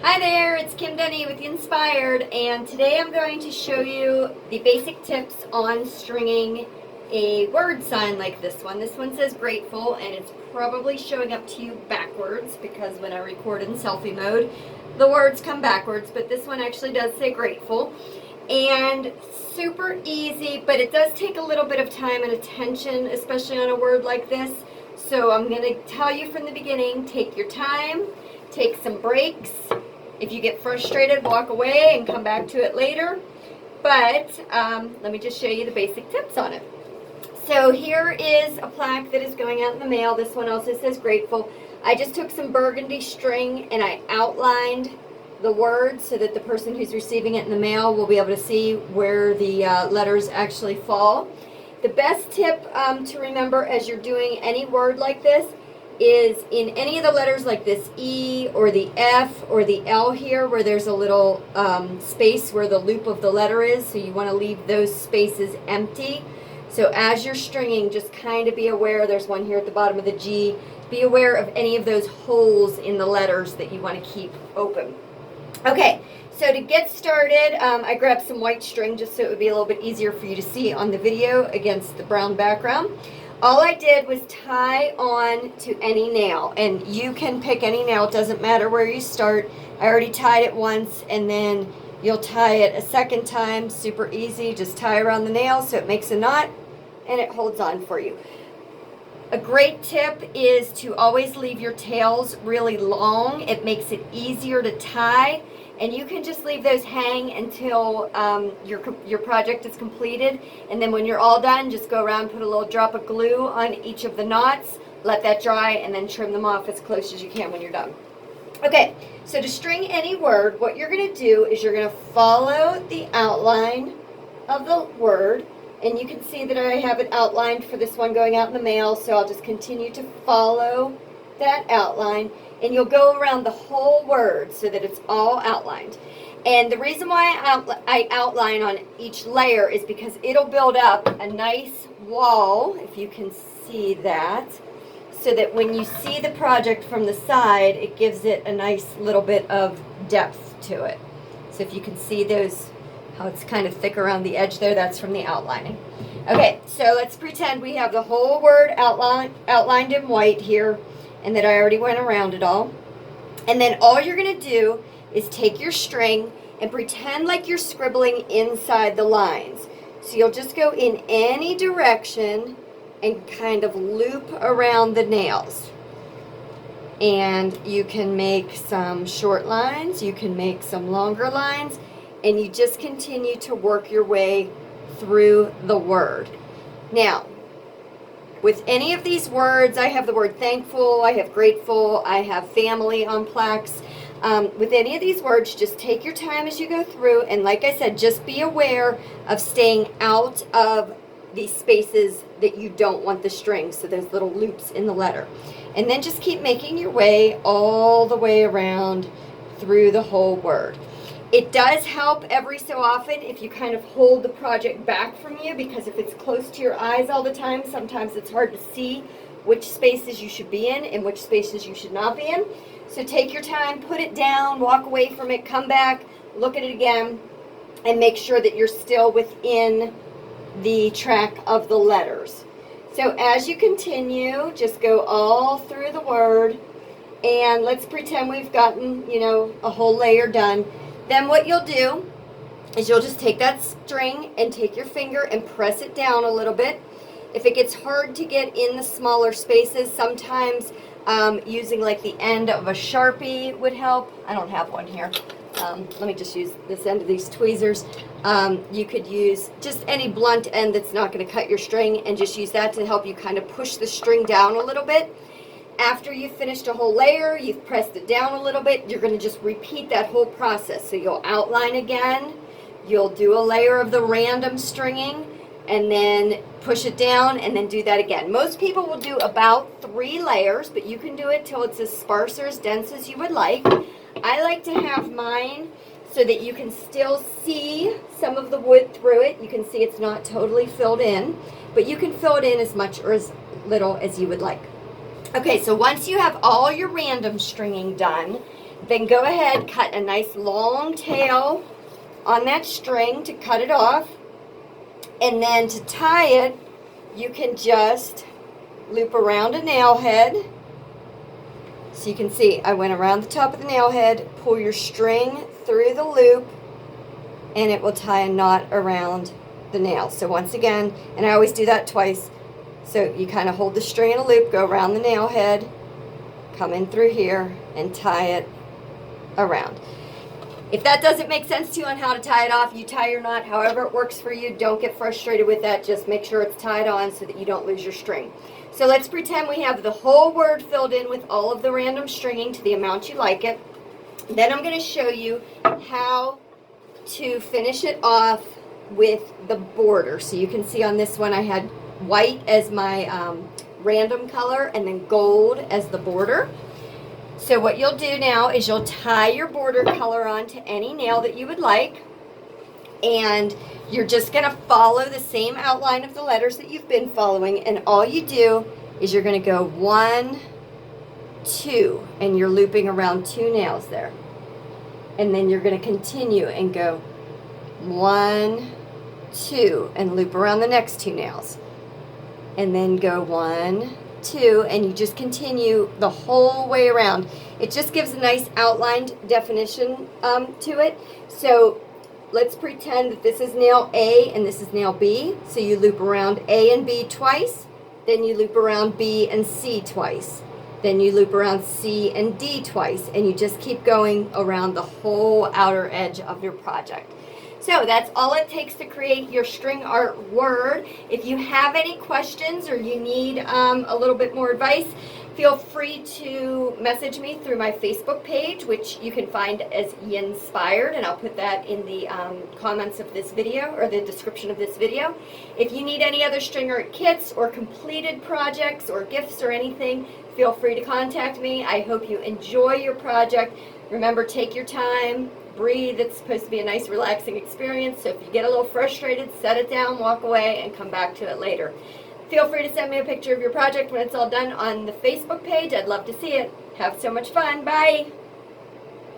Hi there, it's Kim Denny with Inspired, and today I'm going to show you the basic tips on stringing a word sign like this one. This one says grateful, and it's probably showing up to you backwards because when I record in selfie mode, the words come backwards, but this one actually does say grateful. And super easy, but it does take a little bit of time and attention, especially on a word like this. So I'm going to tell you from the beginning, take your time, take some breaks. If you get frustrated, walk away and come back to it later. But let me just show you the basic tips on it. So here is a plaque that is going out in the mail. This one also says grateful. I just took some burgundy string and I outlined the words so that the person who's receiving it in the mail will be able to see where the letters actually fall. The best tip to remember as you're doing any word like this is in any of the letters like this E or the F or the L here where there's a little space where the loop of the letter is, so you want to leave those spaces empty. So as you're stringing, just kind of be aware, there's one here at the bottom of the G, be aware of any of those holes in the letters that you want to keep open. Okay, so to get started, I grabbed some white string just so it would be a little bit easier for you to see on the video against the brown background. All I did was tie on to any nail, and you can pick any nail, it doesn't matter where you start. I already tied it once, and then you'll tie it a second time, super easy. Just tie around the nail so it makes a knot, and it holds on for you. A great tip is to always leave your tails really long. It makes it easier to tie, and you can just leave those hang until your project is completed, and then when you're all done, just go around, put a little drop of glue on each of the knots, let that dry, and then trim them off as close as you can when you're done. Okay, so to string any word, what you're going to do is you're going to follow the outline of the word, and you can see that I have it outlined for this one going out in the mail, so I'll just continue to follow that outline, and you'll go around the whole word so that it's all outlined. And the reason why I outline on each layer is because it'll build up a nice wall, if you can see that, so that when you see the project from the side, it gives it a nice little bit of depth to it. So if you can see those, how it's kind of thick around the edge there, that's from the outlining. Okay, so let's pretend we have the whole word outlined in white here, and that I already went around it all. And then all you're going to do is take your string and pretend like you're scribbling inside the lines. So you'll just go in any direction and kind of loop around the nails. And you can make some short lines, you can make some longer lines, and you just continue to work your way through the word. Now, with any of these words, I have the word thankful, I have grateful, I have family on plaques. With any of these words, just take your time as you go through, and like I said, just be aware of staying out of these spaces that you don't want the string, so there's little loops in the letter. And then just keep making your way all the way around through the whole word. It does help every so often if you kind of hold the project back from you, because if it's close to your eyes all the time, sometimes it's hard to see which spaces you should be in and which spaces you should not be in. So take your time, put it down, walk away from it, come back, look at it again, and make sure that you're still within the track of the letters. So as you continue, just go all through the word, and let's pretend we've gotten, a whole layer done. Then what you'll do is you'll just take that string and take your finger and press it down a little bit. If it gets hard to get in the smaller spaces, sometimes using like the end of a Sharpie would help. I don't have one here. Let me just use this end of these tweezers. You could use just any blunt end that's not going to cut your string, and just use that to help you kind of push the string down a little bit. After you've finished a whole layer, you've pressed it down a little bit, you're going to just repeat that whole process. So you'll outline again, you'll do a layer of the random stringing, and then push it down, and then do that again. Most people will do about 3 layers, but you can do it till it's as sparse or as dense as you would like. I like to have mine so that you can still see some of the wood through it. You can see it's not totally filled in, but you can fill it in as much or as little as you would like. Okay, so once you have all your random stringing done, then go ahead, cut a nice long tail on that string to cut it off. And then to tie it, you can just loop around a nail head. So you can see I went around the top of the nail head, pull your string through the loop, and it will tie a knot around the nail. So once again, and I always do that twice, so you kind of hold the string in a loop, go around the nail head, come in through here, and tie it around. If that doesn't make sense to you on how to tie it off, you tie your knot however it works for you. Don't get frustrated with that. Just make sure it's tied on so that you don't lose your string. So let's pretend we have the whole word filled in with all of the random stringing to the amount you like it. Then I'm going to show you how to finish it off with the border. So you can see on this one I had white as my random color and then gold as the border. So what you'll do now is you'll tie your border color onto any nail that you would like, and you're just going to follow the same outline of the letters that you've been following, and all you do is you're going to go 1, 2, and you're looping around 2 nails there. And then you're going to continue and go 1, 2, and loop around the next 2 nails. And then go 1, 2, and you just continue the whole way around. It just gives a nice outlined definition to it. So let's pretend that this is nail A and this is nail B. So you loop around A and B twice, then you loop around B and C twice, then you loop around C and D twice, and you just keep going around the whole outer edge of your project. So that's all it takes to create your string art word. If you have any questions or you need a little bit more advice, feel free to message me through my Facebook page, which you can find as Inspired, and I'll put that in the comments of this video or the description of this video. If you need any other string art kits or completed projects or gifts or anything, feel free to contact me. I hope you enjoy your project. Remember, take your time. Breathe. It's supposed to be a nice relaxing experience, so if you get a little frustrated, set it down, walk away, and come back to it later. Feel free to send me a picture of your project when it's all done on the Facebook page. I'd love to see it. Have so much fun. Bye!